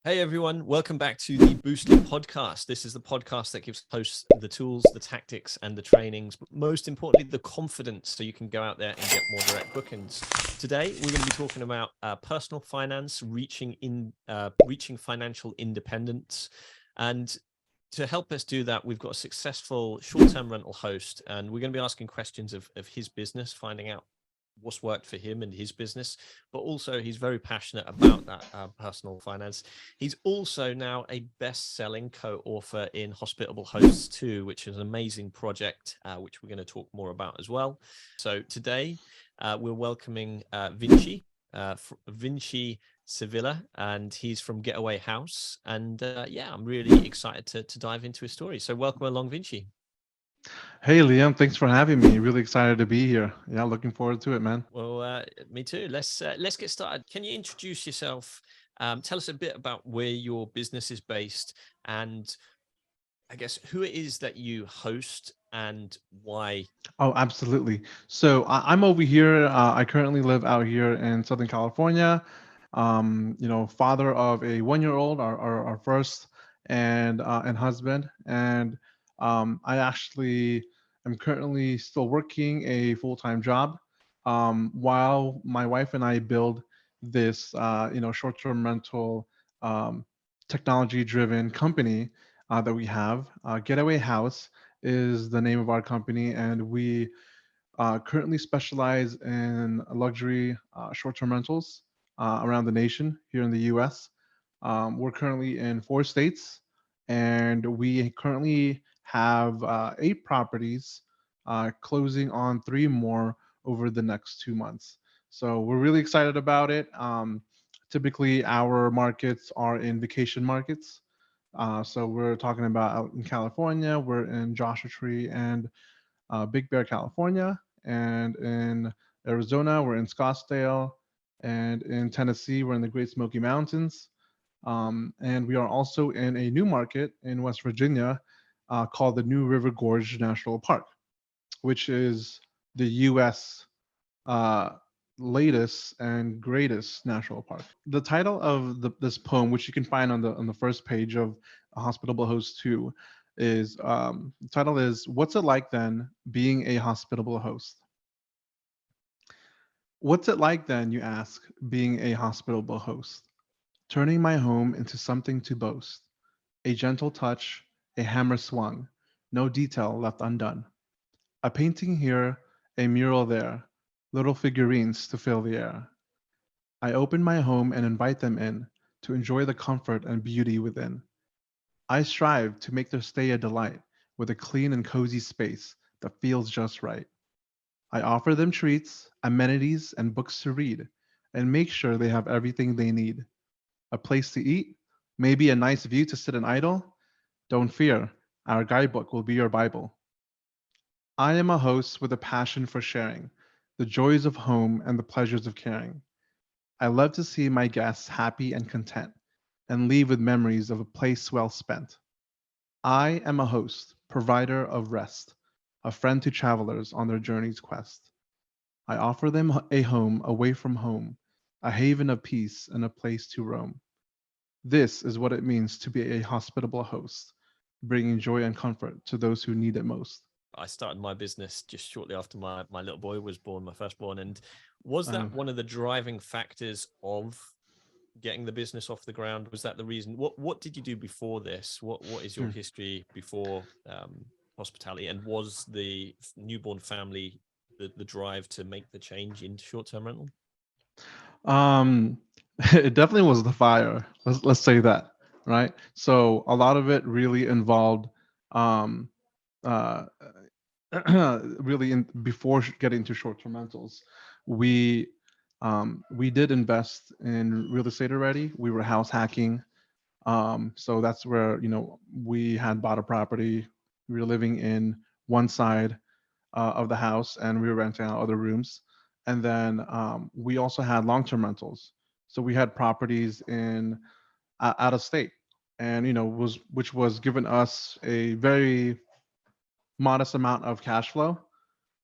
Hey everyone, welcome back to the Boostly podcast. This is the podcast that gives hosts the tools, the tactics, and the trainings, but most importantly, the confidence so you can go out there and get more direct bookings. Today, we're going to be talking about personal finance, reaching financial independence, and to help us do that, we've got a successful short-term rental host, and we're going to be asking questions of his business, finding out what's worked for him and his business, but also he's very passionate about that personal finance. He's also now a best-selling co-author in Hospitable Hosts 2, which is an amazing project, which we're going to talk more about as well. So today, we're welcoming Vinci, Vinci Sevilla, and he's from Getaway House. And yeah, I'm really excited to dive into his story. So welcome along, Vinci. Hey Liam, thanks for having me. Really excited to be here. Yeah, looking forward to it, man. Well, me too. Let's get started. Can you introduce yourself? Tell us a bit about where your business is based, and I guess who it is that you host and why. Oh, absolutely. So I'm over here. I currently live out here in Southern California. Father of a 1-year-old, our first, and husband. And I actually am currently still working a full-time job, while my wife and I build this, short-term rental, um, technology-driven company that we have. Getaway House is the name of our company, and we currently specialize in luxury short-term rentals around the nation here in the U.S. We're currently in 4 states, and we currently have 8 properties, closing on 3 more over the next 2 months. So we're really excited about it. Typically, our markets are in vacation markets. So we're talking about out in California, we're in Joshua Tree and Big Bear, California, and in Arizona, we're in Scottsdale, and in Tennessee, we're in the Great Smoky Mountains. And we are also in a new market in West Virginia called the New River Gorge National Park, which is the U.S. Uh, latest and greatest national park. The title of this poem, which you can find on the first page of Hospitable Host 2, is the title is "What's it like then being a hospitable host?" What's it like then, you ask, being a hospitable host? Turning my home into something to boast. A gentle touch, a hammer swung, no detail left undone. A painting here, a mural there, little figurines to fill the air. I open my home and invite them in to enjoy the comfort and beauty within. I strive to make their stay a delight with a clean and cozy space that feels just right. I offer them treats, amenities, and books to read, and make sure they have everything they need. A place to eat, maybe a nice view to sit and idle. Don't fear, our guidebook will be your Bible. I am a host with a passion for sharing the joys of home and the pleasures of caring. I love to see my guests happy and content and leave with memories of a place well spent. I am a host, provider of rest, a friend to travelers on their journey's quest. I offer them a home away from home, a haven of peace and a place to roam. This is what it means to be a hospitable host, bringing joy and comfort to those who need it most. I started my business just shortly after my little boy was born, my firstborn. And was that Um, one of the driving factors of getting the business off the ground? Was that the reason? What did you do before this? What is your hmm. history before hospitality? And was the newborn family the drive to make the change into short-term rental? um, it definitely was the fire. Let's say that, right? So a lot of it really involved um, uh, really before getting to short-term rentals, we we did invest in real estate already. We were house hacking, so that's where we had bought a property. We were living in one side of the house, and we were renting out other rooms. And then we also had long-term rentals. So we had properties in out of state, and was which was given us a very modest amount of cash flow.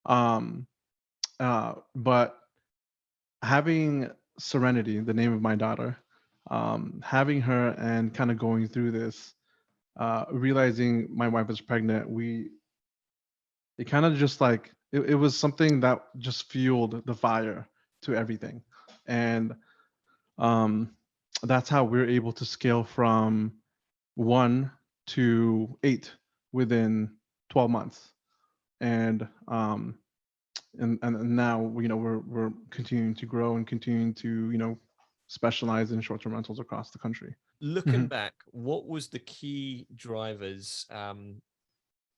Um, but having Serenity, the name of my daughter, having her and kind of going through this, realizing my wife was pregnant, it kind of just like it was something that just fueled the fire to everything. And um, that's how we're able to scale from 1 to 8 within 12 months. And and now we're continuing to grow and continuing to specialize in short-term rentals across the country. Looking Mhm. back, what was the key drivers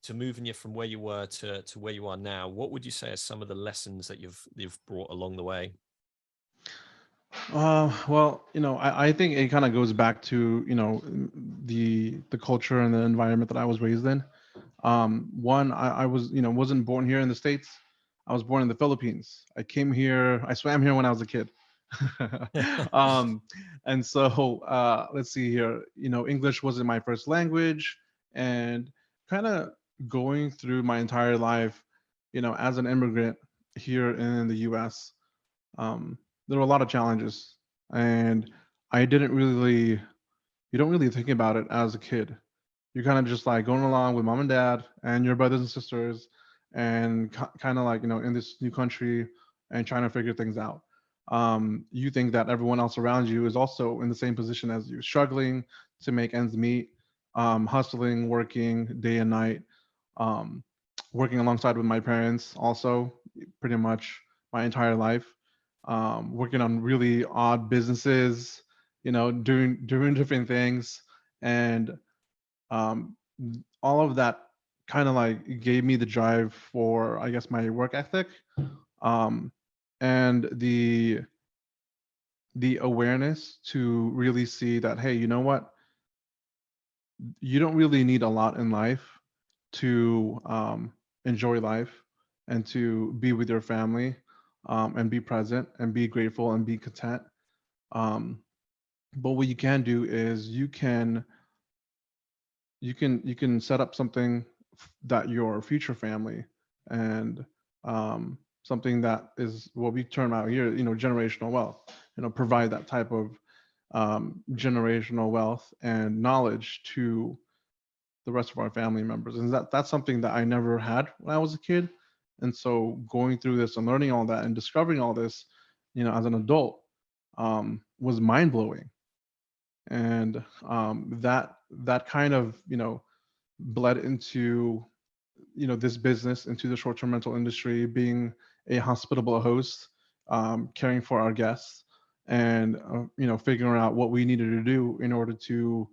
to moving you from where you were to where you are now? What would you say are some of the lessons that you've brought along the way? Well, I think it kind of goes back to the culture and the environment that I was raised in. One, I was wasn't born here in the States. I was born in the Philippines. I came here. I swam here when I was a kid. um, and so let's see here. English wasn't my first language, and kind of going through my entire life, as an immigrant here in the U.S. There were a lot of challenges, and I didn't really. You don't really think about it as a kid. You're kind of just like going along with mom and dad and your brothers and sisters, and kind of like in this new country and trying to figure things out. You think that everyone else around you is also in the same position as you, struggling to make ends meet, hustling, working day and night, um, working alongside with my parents also pretty much my entire life, working on really odd businesses, doing different things, and um, all of that kind of like gave me the drive for, I guess, my work ethic, um, and the awareness to really see that, hey, you know what, you don't really need a lot in life to enjoy life and to be with your family, and be present and be grateful and be content. Um, but what you can do is you can set up something that your future family, and something that is what we term out here, generational wealth, provide that type of generational wealth and knowledge to the rest of our family members. And that's something that I never had when I was a kid. And so going through this and learning all that and discovering all this, as an adult, was mind blowing. And that kind of bled into this business, into the short-term rental industry, being a hospitable host, caring for our guests, and figuring out what we needed to do in order to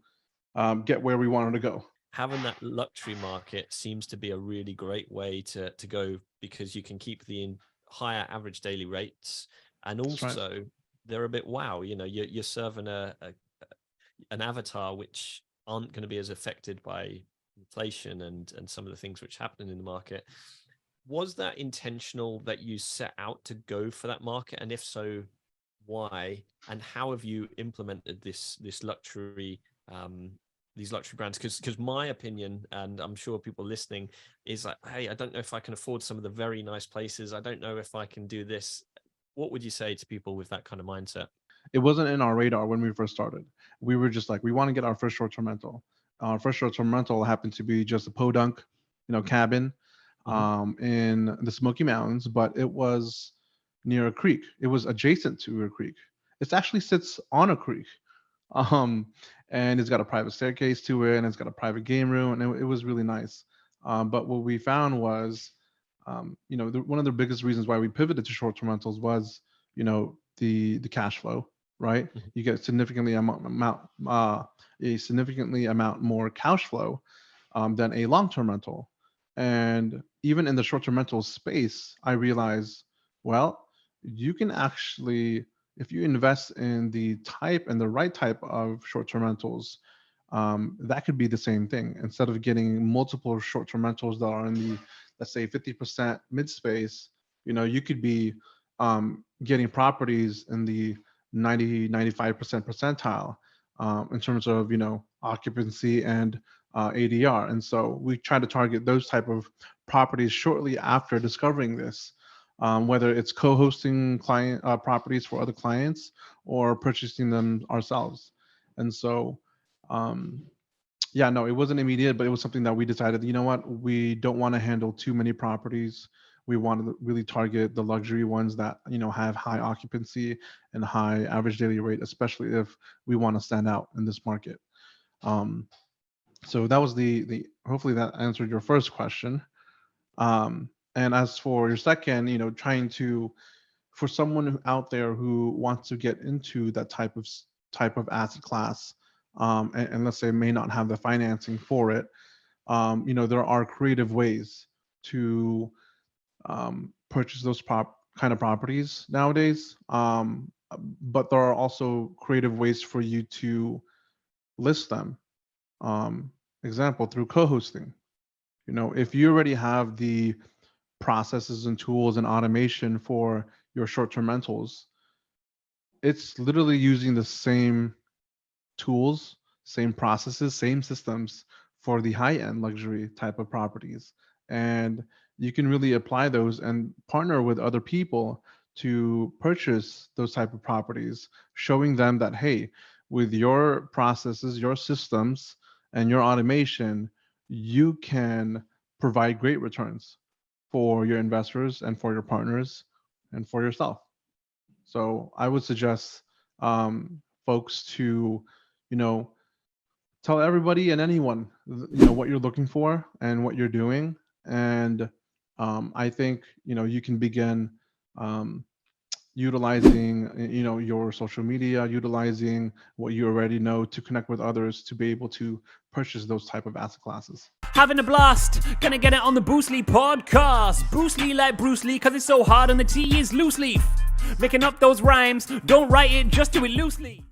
get where we wanted to go. Having that luxury market seems to be a really great way to go, because you can keep the higher average daily rates, and That's right. also they're a bit wow. You're serving an avatar which aren't going to be as affected by inflation and some of the things which happen in the market. Was that intentional that you set out to go for that market, and if so, why? And how have you implemented this luxury, these luxury brands? Because my opinion, and I'm sure people listening, is like, hey, I don't know if I can afford some of the very nice places. I don't know if I can do this. What would you say to people with that kind of mindset? It wasn't in our radar when we first started. We were just like, we want to get our first short-term rental. Our first short-term rental happened to be just a podunk, cabin, Hmm. in the Smoky Mountains, but it was near a creek. It was adjacent to a creek. It actually sits on a creek, um, and it's got a private staircase to it, and it's got a private game room, and it was really nice. But what we found was, one of the biggest reasons why we pivoted to short-term rentals was, the cash flow, right? You get a significantly amount more cash flow, than a long-term rental. And even in the short-term rental space, I realized, well, you can actually, if you invest in the type and the right type of short-term rentals, that could be the same thing. Instead of getting multiple short-term rentals that are in the, let's say, 50% mid space, you could be getting properties in the 90-95% percentile, in terms of occupancy and ADR. And so we try to target those type of properties shortly after discovering this. whether it's co-hosting client properties for other clients or purchasing them ourselves. And so, um, yeah, no, it wasn't immediate, but it was something that we decided, you know what, we don't want to handle too many properties. We want to really target the luxury ones that, have high occupancy and high average daily rate, especially if we want to stand out in this market. So that was the hopefully that answered your first question. And as for your second, trying to, for someone out there who wants to get into that type of asset class, and let's say may not have the financing for it, there are creative ways to purchase those kind of properties nowadays. But there are also creative ways for you to list them. Example, through co-hosting. If you already have the processes and tools and automation for your short-term rentals, it's literally using the same tools, same processes, same systems for the high-end luxury type of properties. And you can really apply those and partner with other people to purchase those type of properties, showing them that, hey, with your processes, your systems, and your automation, you can provide great returns for your investors and for your partners and for yourself. So I would suggest folks to, tell everybody and anyone, what you're looking for and what you're doing. And I think, you can begin utilizing, your social media, utilizing what you already know to connect with others to be able to purchase those type of asset classes. Having a blast, gonna get it on the Bruce Lee podcast. Bruce Lee like Bruce Lee, cause it's so hard and the T is loose leaf. Making up those rhymes, don't write it, just do it loosely.